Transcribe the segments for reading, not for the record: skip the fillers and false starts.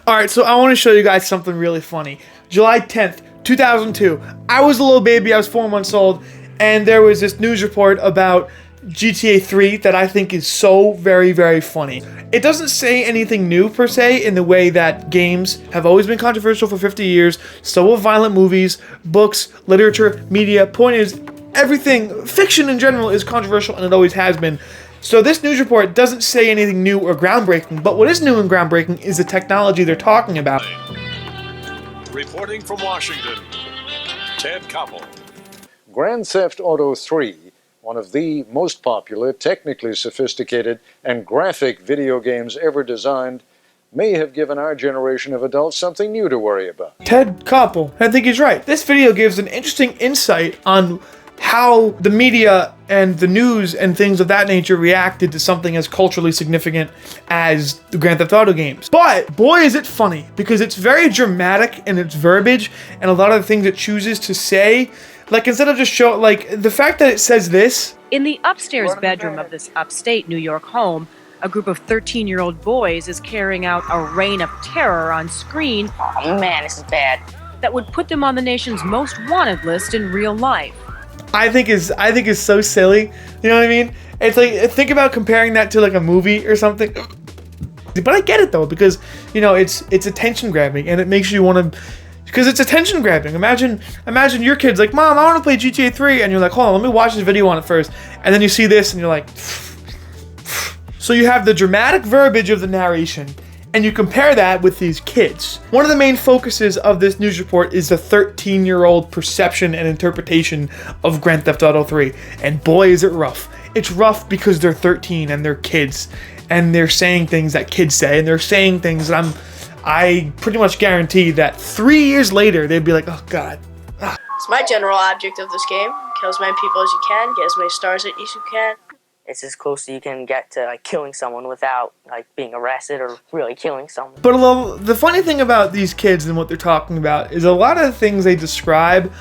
All right, so I want to show you guys something really funny. July 10th, 2002. I was a little baby. I was 4 months old, and there was this news report about GTA 3 that I think is so very, very funny. It doesn't say anything new per se in the way that games have always been controversial for 50 years. So have violent movies, books, literature, media. Point is, everything, fiction in general, is controversial, and it always has been. So this news report doesn't say anything new or groundbreaking, but what is new and groundbreaking is the technology they're talking about. Reporting from Washington, Ted Koppel. Grand Theft Auto 3, one of the most popular, technically sophisticated, and graphic video games ever designed, may have given our generation of adults something new to worry about. Ted Koppel, I think he's right. This video gives an interesting insight on how the media and the news and things of that nature reacted to something as culturally significant as the Grand Theft Auto games. But boy is it funny, because it's very dramatic in its verbiage and a lot of the things it chooses to say. Like, instead of just show, like, the fact that it says this. In the upstairs bedroom of this upstate New York home, a group of 13-year-old boys is carrying out a reign of terror on screen. Oh man, this is bad. That would put them on the nation's most wanted list in real life. I think is so silly. You know what I mean? It's like, think about comparing that to like a movie or something. But I get it though, because you know it's attention grabbing and it makes you want to, because it's attention grabbing. Imagine your kid's like, Mom, I want to play GTA 3, and you're like, hold on, let me watch this video on it first, and then you see this and you're like. So you have the dramatic verbiage of the narration, and you compare that with these kids. One of the main focuses of this news report is the 13-year-old perception and interpretation of Grand Theft Auto 3. And boy, is it rough. It's rough because they're 13 and they're kids, and they're saying things that kids say, and they're saying things that I pretty much guarantee that 3 years later, they'd be like, oh God. It's my general object of this game. Kill as many people as you can, get as many stars as you can. It's as close as you can get to like killing someone without like being arrested or really killing someone. But the funny thing about these kids and what they're talking about is a lot of the things they describe,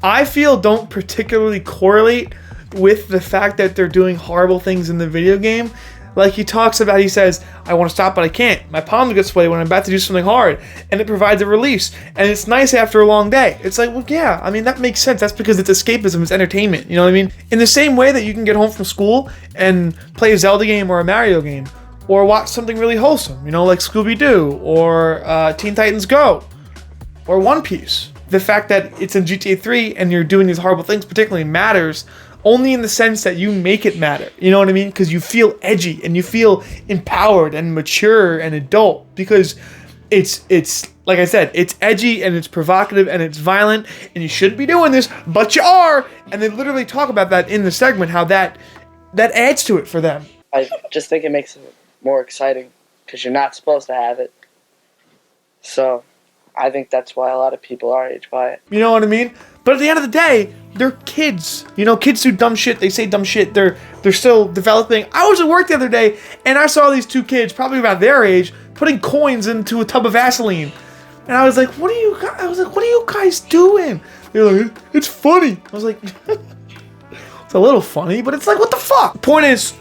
I feel, don't particularly correlate with the fact that they're doing horrible things in the video game. Like he says, I want to stop, but I can't. My palms get sweaty when I'm about to do something hard. And it provides a release. And it's nice after a long day. It's like, well, yeah, I mean, that makes sense. That's because it's escapism, it's entertainment. You know what I mean? In the same way that you can get home from school and play a Zelda game or a Mario game. Or watch something really wholesome, you know, like Scooby-Doo or Teen Titans Go. Or One Piece. The fact that it's in GTA 3 and you're doing these horrible things particularly matters only in the sense that you make it matter. You know what I mean? Because you feel edgy and you feel empowered and mature and adult, because it's like I said, it's edgy and it's provocative and it's violent and you shouldn't be doing this, but you are. And they literally talk about that in the segment, how that adds to it for them. I just think it makes it more exciting because you're not supposed to have it. So I think that's why a lot of people our age buy it. You know what I mean? But at the end of the day, they're kids. You know, kids do dumb shit. They say dumb shit. They're still developing. I was at work the other day, and I saw these two kids, probably about their age, putting coins into a tub of Vaseline. And I was like, what are you guys doing? They're like, it's funny. I was like, it's a little funny, but it's like, what the fuck? The point is,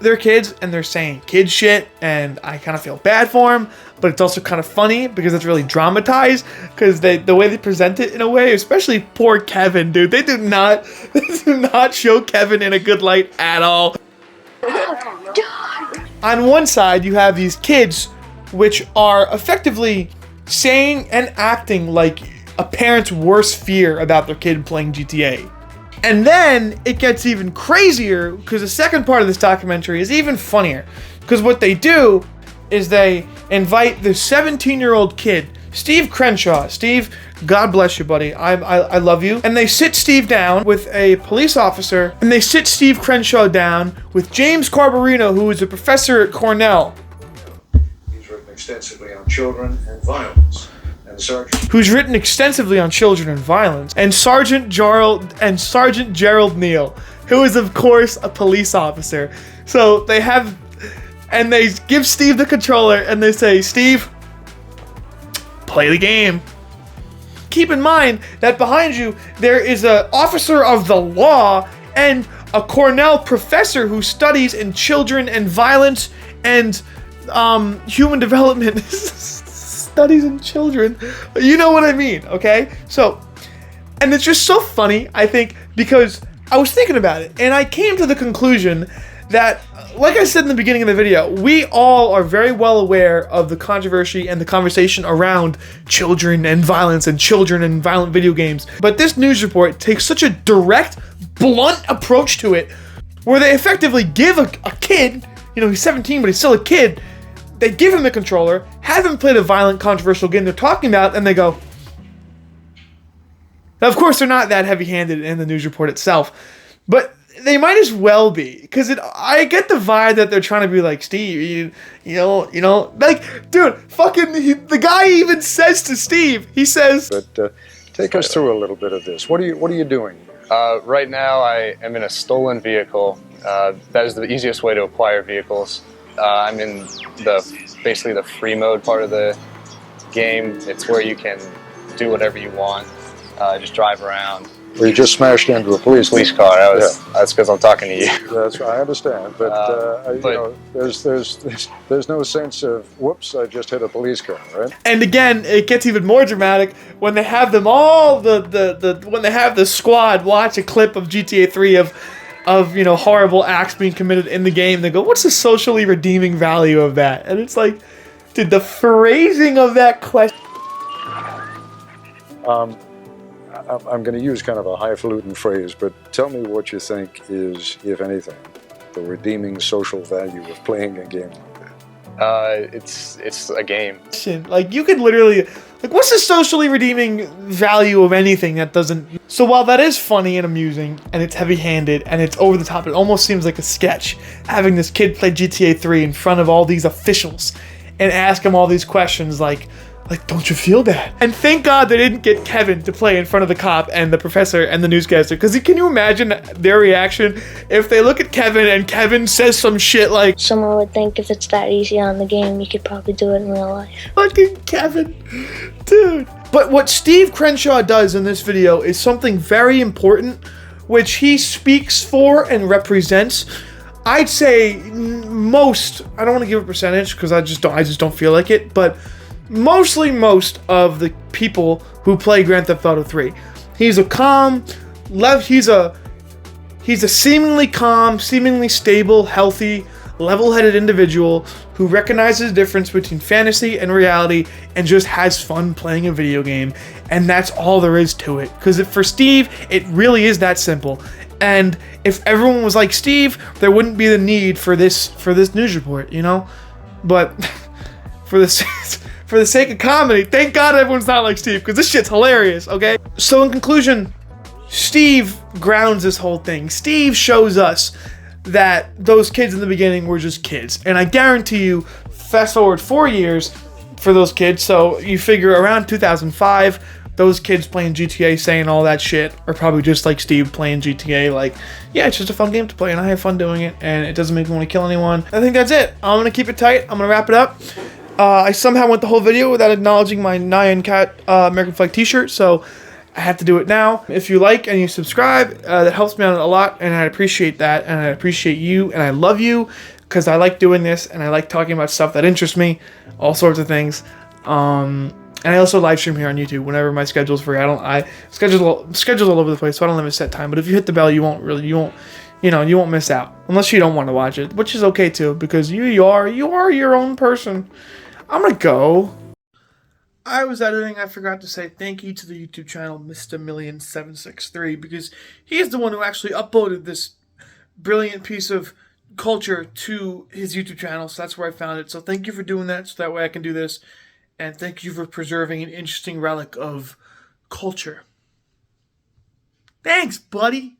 they're kids, and they're saying kid shit, and I kind of feel bad for them, but it's also kind of funny because it's really dramatized, because the way they present it in a way, especially poor Kevin, dude, they do not show Kevin in a good light at all. On one side, you have these kids, which are effectively saying and acting like a parent's worst fear about their kid playing GTA. And then it gets even crazier, because the second part of this documentary is even funnier. Because what they do is they invite the 17-year-old kid, Steve Crenshaw. Steve, God bless you, buddy. I love you. And they sit Steve down with a police officer, and they sit Steve Crenshaw down with James Carbarino, who is a professor at Cornell. He's written extensively on children and violence. Who's written extensively on children and violence, and Sergeant Gerald Neal, who is of course a police officer. So they give Steve the controller and they say, Steve, play the game. Keep in mind that behind you there is an officer of the law and a Cornell professor who studies in children and violence and human development. studies in children. You know what I mean, okay? So, and it's just so funny, I think, because I was thinking about it, and I came to the conclusion that, like I said in the beginning of the video, we all are very well aware of the controversy and the conversation around children and violence and children and violent video games. But this news report takes such a direct, blunt approach to it, where they effectively give a kid, you know, he's 17, but he's still a kid, they give him the controller, have him play the violent, controversial game they're talking about, and they go. Now, of course, they're not that heavy-handed in the news report itself, but they might as well be, because I get the vibe that they're trying to be like, Steve, you know, like, dude, the guy even says to Steve, he says, But take us through a little bit of this. What are you doing? Right now, I am in a stolen vehicle. That is the easiest way to acquire vehicles. I'm in basically the free mode part of the game. It's where you can do whatever you want, just drive around. Well, you just smashed into a police car. That's because I'm talking to you. That's I understand, but you know, there's no sense of whoops, I just hit a police car, right? And again, it gets even more dramatic when they have them all when they have the squad watch a clip of GTA 3 of you know, horrible acts being committed in the game. They go, what's the socially redeeming value of that? And it's like, dude, the phrasing of that question. I'm going to use kind of a highfalutin phrase, but tell me what you think is, if anything, the redeeming social value of playing a game like that. It's a game. Like, you could literally, like, what's the socially redeeming value of anything that doesn't? So while that is funny and amusing, and it's heavy-handed, and it's over the top, it almost seems like a sketch, having this kid play GTA 3 in front of all these officials and ask him all these questions like, don't you feel bad? And thank God they didn't get Kevin to play in front of the cop and the professor and the newscaster. Because can you imagine their reaction if they look at Kevin and Kevin says some shit like, someone would think if it's that easy on the game, you could probably do it in real life. Fucking Kevin. Dude. But what Steve Crenshaw does in this video is something very important, which he speaks for and represents. I'd say most, I don't want to give a percentage because I just don't feel like it, but mostly most of the people who play Grand Theft Auto 3. He's a seemingly calm, seemingly stable, healthy, level-headed individual who recognizes the difference between fantasy and reality and just has fun playing a video game. And that's all there is to it. Because for Steve, it really is that simple. And if everyone was like Steve, there wouldn't be the need for this news report, you know? But for the sake of comedy, thank God everyone's not like Steve, because this shit's hilarious, okay? So in conclusion, Steve grounds this whole thing. Steve shows us that those kids in the beginning were just kids. And I guarantee you, fast forward 4 years for those kids, so you figure around 2005, those kids playing GTA saying all that shit are probably just like Steve playing GTA, like, yeah, it's just a fun game to play and I have fun doing it and it doesn't make me want to kill anyone. I think that's it. I'm going to keep it tight. I'm going to wrap it up. I somehow went the whole video without acknowledging my Nyan Cat American flag t-shirt, so I have to do it now. If you like and you subscribe, that helps me out a lot, and I appreciate that, and I appreciate you, and I love you, because I like doing this, and I like talking about stuff that interests me, all sorts of things. And I also live stream here on YouTube whenever my schedule's free. I schedules all over the place, so I don't have a set time. But if you hit the bell, you won't miss out, unless you don't want to watch it, which is okay too, because you are your own person. I'm gonna go. I was editing, I forgot to say thank you to the YouTube channel Mr. millionz763, because he is the one who actually uploaded this brilliant piece of culture to his YouTube channel, so that's where I found it. So thank you for doing that, so that way I can do this, and thank you for preserving an interesting relic of culture. Thanks, buddy!